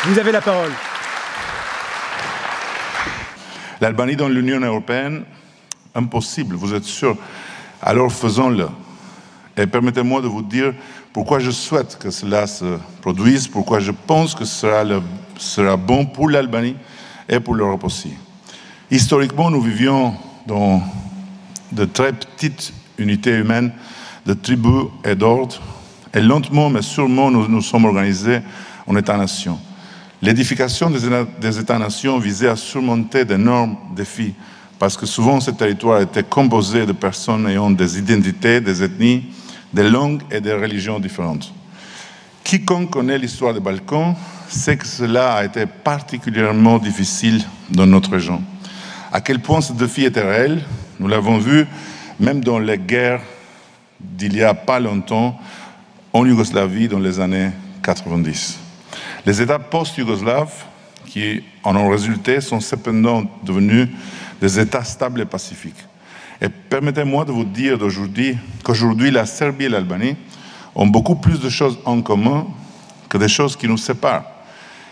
Vous avez la parole. L'Albanie dans l'Union européenne, impossible, vous êtes sûr. Alors faisons-le. Et permettez-moi de vous dire pourquoi je souhaite que cela se produise, pourquoi je pense que ce sera bon pour l'Albanie et pour l'Europe aussi. Historiquement, nous vivions dans de très petites unités humaines, de tribus et d'ordres, et lentement mais sûrement nous nous sommes organisés en États-nations. L'édification des États-nations visait à surmonter d'énormes défis, parce que souvent ce territoire était composé de personnes ayant des identités, des ethnies, des langues et des religions différentes. Quiconque connaît l'histoire des Balkans sait que cela a été particulièrement difficile dans notre région. À quel point ce défi était réel, nous l'avons vu même dans les guerres d'il n'y a pas longtemps en Yougoslavie dans les années 90. Les États post-yougoslaves qui en ont résulté sont cependant devenus des États stables et pacifiques. Et permettez-moi de vous dire qu'aujourd'hui, la Serbie et l'Albanie ont beaucoup plus de choses en commun que des choses qui nous séparent.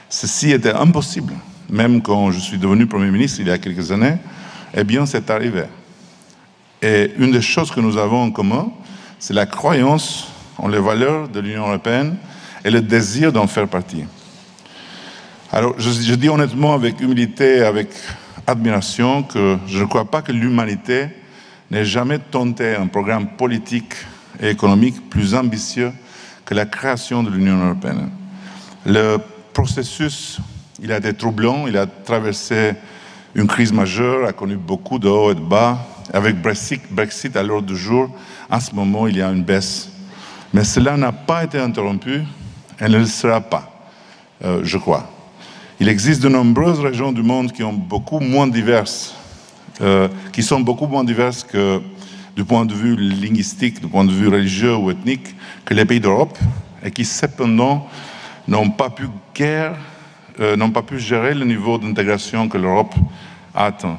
Ceci était impossible. Même quand je suis devenu Premier ministre il y a quelques années, eh bien, c'est arrivé. Et une des choses que nous avons en commun, c'est la croyance en les valeurs de l'Union européenne et le désir d'en faire partie. Alors, je dis honnêtement, avec humilité, avec admiration, que je ne crois pas que l'humanité n'ait jamais tenté un programme politique et économique plus ambitieux que la création de l'Union européenne. Le processus, il a été troublant, il a traversé une crise majeure, a connu beaucoup de hauts et de bas. Avec Brexit à l'ordre du jour, en ce moment, il y a une baisse. Mais cela n'a pas été interrompu et ne le sera pas, je crois. Il existe de nombreuses régions du monde qui sont beaucoup moins diverses que, du point de vue linguistique, du point de vue religieux ou ethnique, que les pays d'Europe, et qui cependant n'ont pas pu gérer le niveau d'intégration que l'Europe a atteint.